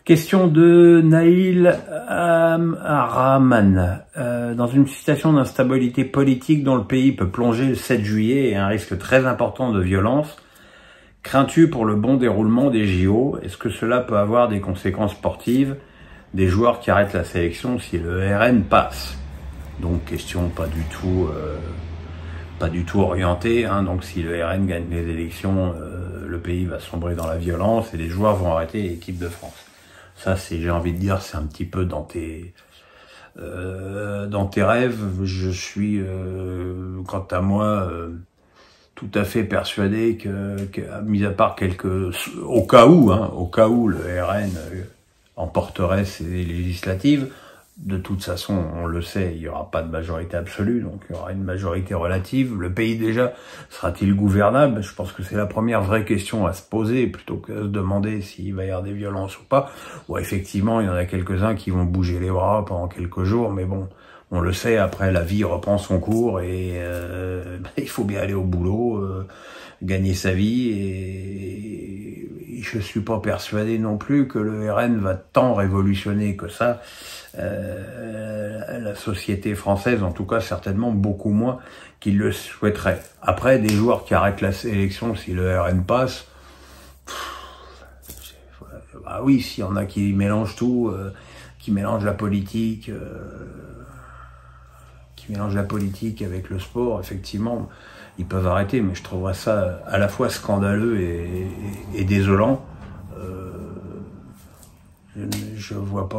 Question de Naïl Rahman. Dans une situation d'instabilité politique dont le pays peut plonger le 7 juillet et un risque très important de violence, crains-tu pour le bon déroulement des JO? Est-ce que cela peut avoir des conséquences sportives des joueurs qui arrêtent la sélection si le RN passe? Donc question pas du tout orientée, hein. Donc si le RN gagne les élections, le pays va sombrer dans la violence et les joueurs vont arrêter l'équipe de France. Ça, c'est, j'ai envie de dire, c'est un petit peu dans tes rêves. Je suis, quant à moi, tout à fait persuadé que, mis à part au cas où le RN emporterait ces législatives, de toute façon, on le sait, il n'y aura pas de majorité absolue, donc il y aura une majorité relative. Le pays, déjà, sera-t-il gouvernable? Je pense que c'est la première vraie question à se poser, plutôt que de se demander s'il va y avoir des violences ou pas. Ou effectivement, il y en a quelques-uns qui vont bouger les bras pendant quelques jours, mais bon, on le sait, après, la vie reprend son cours et il faut bien aller au boulot, gagner sa vie, et je suis pas persuadé non plus que le RN va tant révolutionner que ça la société française, en tout cas certainement beaucoup moins qu'il le souhaiterait. Après, des joueurs qui arrêtent la sélection si le RN passe, bah oui, s'il y en a qui mélangent tout, qui mélangent la politique, avec le sport, effectivement, ils peuvent arrêter, mais je trouverais ça à la fois scandaleux et désolant. Je vois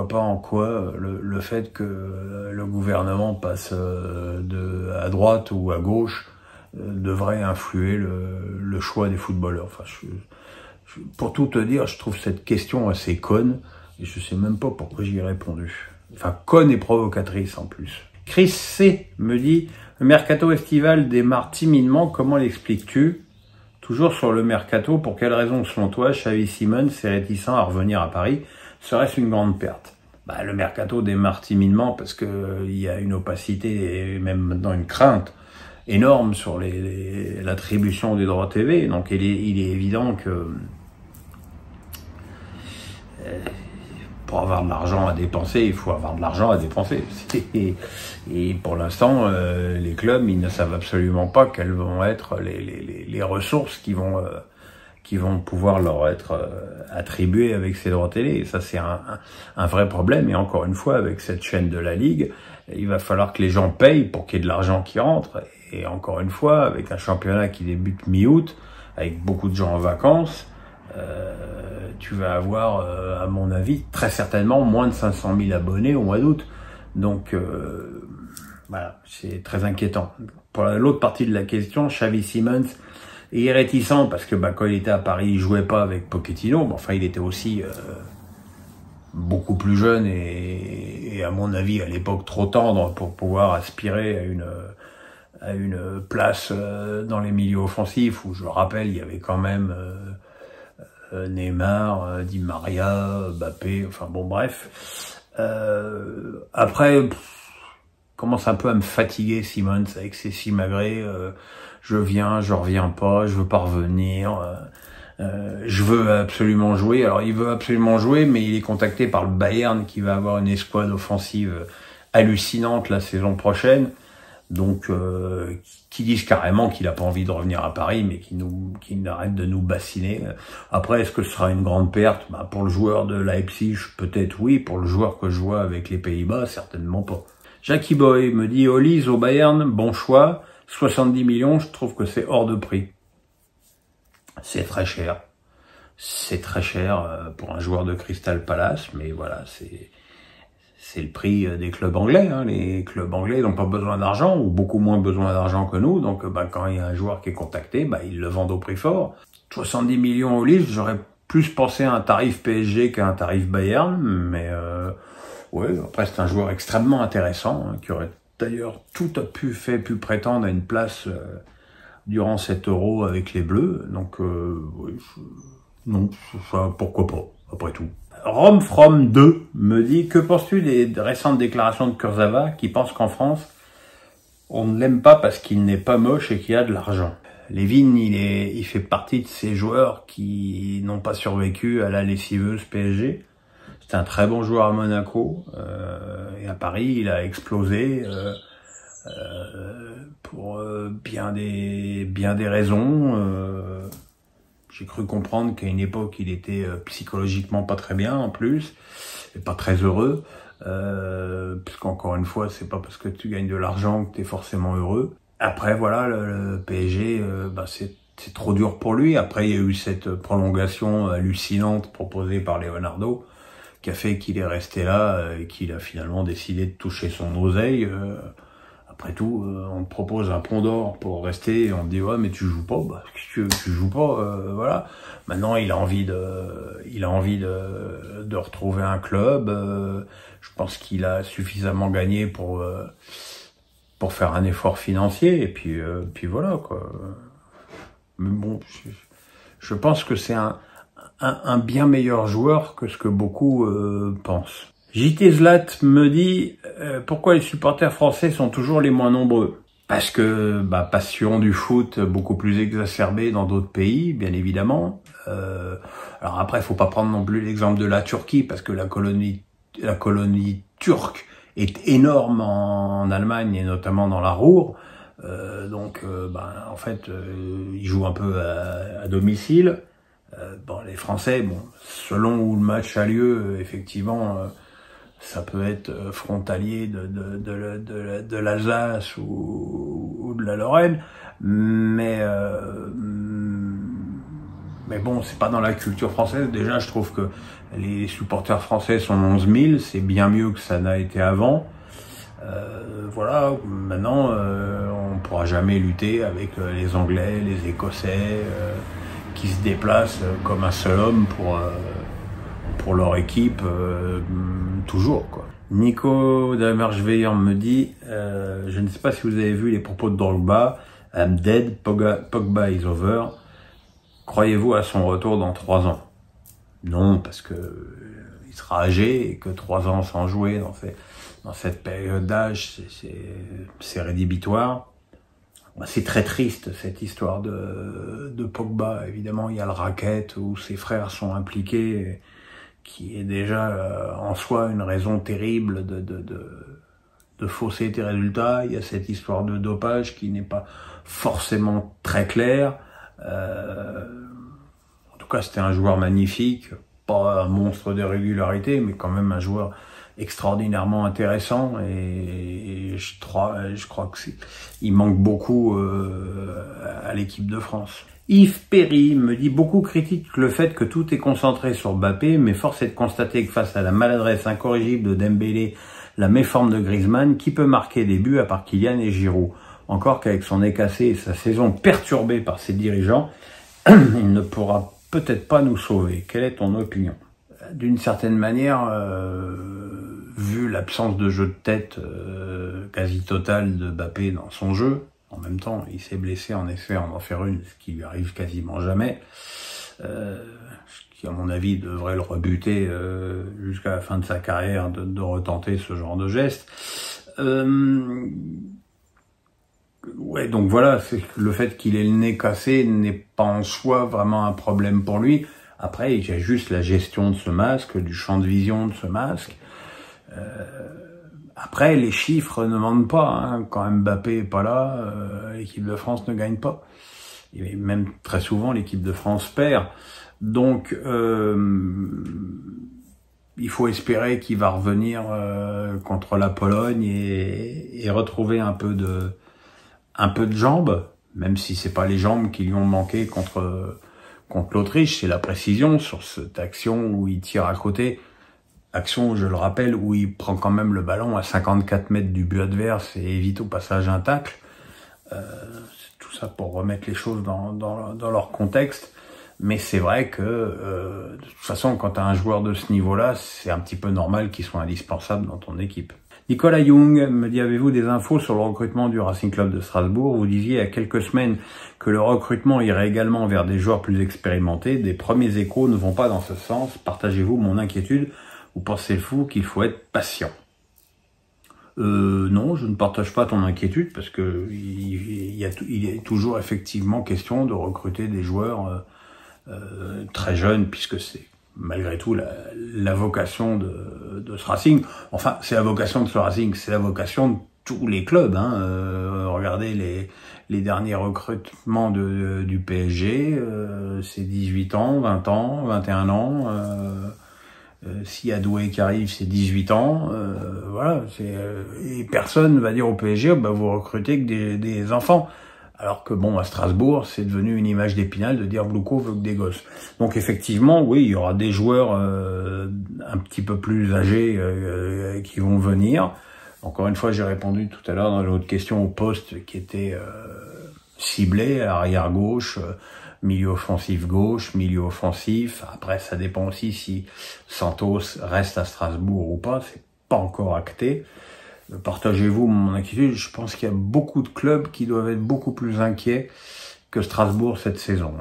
pas en quoi le fait que le gouvernement passe à droite ou à gauche devrait influer le choix des footballeurs. Enfin, pour tout te dire, je trouve cette question assez conne et je sais même pas pourquoi j'y ai répondu. Enfin, conne et provocatrice en plus. Chris C me dit: le mercato estival démarre timidement, comment l'expliques-tu? Toujours sur le mercato, pour quelle raison, selon toi, Xavi Simons est réticent à revenir à Paris? Serait-ce une grande perte? Bah, le mercato démarre timidement parce que il y a une opacité et même maintenant une crainte énorme sur l'attribution des droits TV. Donc il est évident que pour avoir de l'argent à dépenser, il faut avoir de l'argent à dépenser. Et pour l'instant, les clubs, ils ne savent absolument pas quelles vont être les ressources qui vont pouvoir leur être attribuées avec ces droits télé. Et ça, c'est un vrai problème. Et encore une fois, avec cette chaîne de la Ligue, il va falloir que les gens payent pour qu'il y ait de l'argent qui rentre. Et encore une fois, avec un championnat qui débute mi-août, avec beaucoup de gens en vacances, tu vas avoir, à mon avis, très certainement moins de 500 000 abonnés au mois d'août. Donc, voilà, c'est très inquiétant. Pour l'autre partie de la question, Xavi Simons est réticent parce que quand il était à Paris, il jouait pas avec Pochettino. Mais enfin, il était aussi beaucoup plus jeune et à mon avis, à l'époque, trop tendre pour pouvoir aspirer à une place dans les milieux offensifs où, je le rappelle, il y avait quand même Neymar, Di Maria, Mbappé, enfin bon, bref. Après, commence un peu à me fatiguer Simons avec ses simagrées. Je viens, je reviens pas, je veux pas revenir. Je veux absolument jouer. Alors il veut absolument jouer, mais il est contacté par le Bayern qui va avoir une escouade offensive hallucinante la saison prochaine. Donc qui disent carrément qu'il a pas envie de revenir à Paris, mais qui n'arrête de nous bassiner. Après, est-ce que ce sera une grande perte? Pour le joueur de Leipzig, peut-être oui. Pour le joueur que je vois avec les Pays-Bas, certainement pas. Jackie Boy me dit: Olise au Bayern, bon choix. 70 millions, je trouve que c'est hors de prix. C'est très cher. C'est très cher pour un joueur de Crystal Palace, mais voilà, c'est le prix des clubs anglais. Hein. Les clubs anglais n'ont pas besoin d'argent, ou beaucoup moins besoin d'argent que nous. Donc quand il y a un joueur qui est contacté, ils le vendent au prix fort. 70 millions au livre, j'aurais plus pensé à un tarif PSG qu'à un tarif Bayern. Mais ouais, après c'est un joueur extrêmement intéressant, hein, qui aurait d'ailleurs tout pu prétendre à une place durant cet Euro avec les Bleus. Donc oui, non, pourquoi pas, après tout. Romfrom2 me dit: que penses-tu des récentes déclarations de Kurzawa qui pense qu'en France, on ne l'aime pas parce qu'il n'est pas moche et qu'il a de l'argent? Levin, il fait partie de ces joueurs qui n'ont pas survécu à la lessiveuse PSG. C'était un très bon joueur à Monaco, et à Paris, il a explosé pour bien des raisons. J'ai cru comprendre qu'à une époque, il était psychologiquement pas très bien en plus, et pas très heureux, puisqu'encore une fois, c'est pas parce que tu gagnes de l'argent que tu es forcément heureux. Après, voilà, le PSG, c'est trop dur pour lui. Après, il y a eu cette prolongation hallucinante proposée par Leonardo, qui a fait qu'il est resté là et qu'il a finalement décidé de toucher son oseille. Après tout, on te propose un pont d'or pour rester et on te dit ouais mais tu joues pas, bah tu joues pas, voilà. Maintenant il a envie de retrouver un club. Je pense qu'il a suffisamment gagné pour faire un effort financier et puis voilà quoi. Mais bon, je pense que c'est un bien meilleur joueur que ce que beaucoup pensent. JT Zlat me dit pourquoi les supporters français sont toujours les moins nombreux. Parce que passion du foot beaucoup plus exacerbée dans d'autres pays, bien évidemment. Alors après, il faut pas prendre non plus l'exemple de la Turquie, parce que la colonie turque est énorme en Allemagne et notamment dans la Ruhr. En fait, ils jouent un peu à domicile. Les Français, selon où le match a lieu, effectivement. Ça peut être frontalier de l'Alsace ou de la Lorraine, mais bon, c'est pas dans la culture française. Déjà, je trouve que les supporters français sont 11 000, c'est bien mieux que ça n'a été avant. Voilà, maintenant, on pourra jamais lutter avec les Anglais, les Écossais, qui se déplacent comme un seul homme pour leur équipe, toujours quoi. Nico Damerjveillant me dit je ne sais pas si vous avez vu les propos de Drogba, I'm dead, Pogba is over. Croyez-vous à son retour dans 3 ans? Non, parce que il sera âgé et que 3 ans sans jouer dans cette période d'âge, c'est rédhibitoire. C'est très triste cette histoire de Pogba. Évidemment, il y a le racket où ses frères sont impliqués, qui est déjà en soi une raison terrible de fausser tes résultats. Il y a cette histoire de dopage qui n'est pas forcément très claire. En tout cas, c'était un joueur magnifique, pas un monstre de régularité, mais quand même un joueur extraordinairement intéressant. Et je crois que il manque beaucoup à l'équipe de France. Yves Perry me dit « Beaucoup critiquent le fait que tout est concentré sur Mbappé, mais force est de constater que face à la maladresse incorrigible de Dembélé, la méforme de Griezmann, qui peut marquer des buts à part Kylian et Giroud? Encore qu'avec son nez cassé et sa saison perturbée par ses dirigeants, il ne pourra peut-être pas nous sauver. Quelle est ton opinion ?» D'une certaine manière, vu l'absence de jeu de tête quasi totale de Mbappé dans son jeu, en même temps, il s'est blessé en essayant d'en faire une, ce qui lui arrive quasiment jamais, ce qui, à mon avis, devrait le rebuter jusqu'à la fin de sa carrière de retenter ce genre de geste. Ouais, donc voilà, c'est le fait qu'il ait le nez cassé n'est pas en soi vraiment un problème pour lui. Après, il y a juste la gestion de ce masque, du champ de vision de ce masque. Après, les chiffres ne mentent pas. Hein. Quand Mbappé est pas là, l'équipe de France ne gagne pas. Et même très souvent, l'équipe de France perd. Donc, il faut espérer qu'il va revenir contre la Pologne et retrouver un peu de jambes, même si c'est pas les jambes qui lui ont manqué contre l'Autriche, c'est la précision sur cette action où il tire à côté. Action, je le rappelle, où il prend quand même le ballon à 54 mètres du but adverse et évite au passage un tacle. C'est tout ça pour remettre les choses dans leur contexte. Mais c'est vrai que, de toute façon, quand tu as un joueur de ce niveau-là, c'est un petit peu normal qu'il soit indispensable dans ton équipe. Nicolas Young me dit, avez-vous des infos sur le recrutement du Racing Club de Strasbourg? Vous disiez il y a quelques semaines que le recrutement irait également vers des joueurs plus expérimentés. Des premiers échos ne vont pas dans ce sens. Partagez-vous mon inquiétude? Vous pensez-vous qu'il faut être patient? Non, je ne partage pas ton inquiétude parce que il est toujours effectivement question de recruter des joueurs très jeunes, puisque c'est malgré tout la vocation de ce Racing. Enfin, c'est la vocation de ce Racing, c'est la vocation de tous les clubs. Regardez les derniers recrutements du PSG, c'est 18 ans, 20 ans, 21 ans. S'il y a Doué qui arrive, c'est 18 ans. Voilà. Et personne va dire au PSG, bah, vous recrutez que des enfants. Alors que bon, à Strasbourg, c'est devenu une image d'Épinal de dire Blouco veut que des gosses. Donc effectivement, oui, il y aura des joueurs un petit peu plus âgés qui vont venir. Encore une fois, j'ai répondu tout à l'heure dans l'autre question au poste qui était ciblé, arrière gauche, milieu offensif gauche, milieu offensif. Après, ça dépend aussi si Santos reste à Strasbourg ou pas. C'est pas encore acté. Partagez-vous mon inquiétude. Je pense qu'il y a beaucoup de clubs qui doivent être beaucoup plus inquiets que Strasbourg cette saison.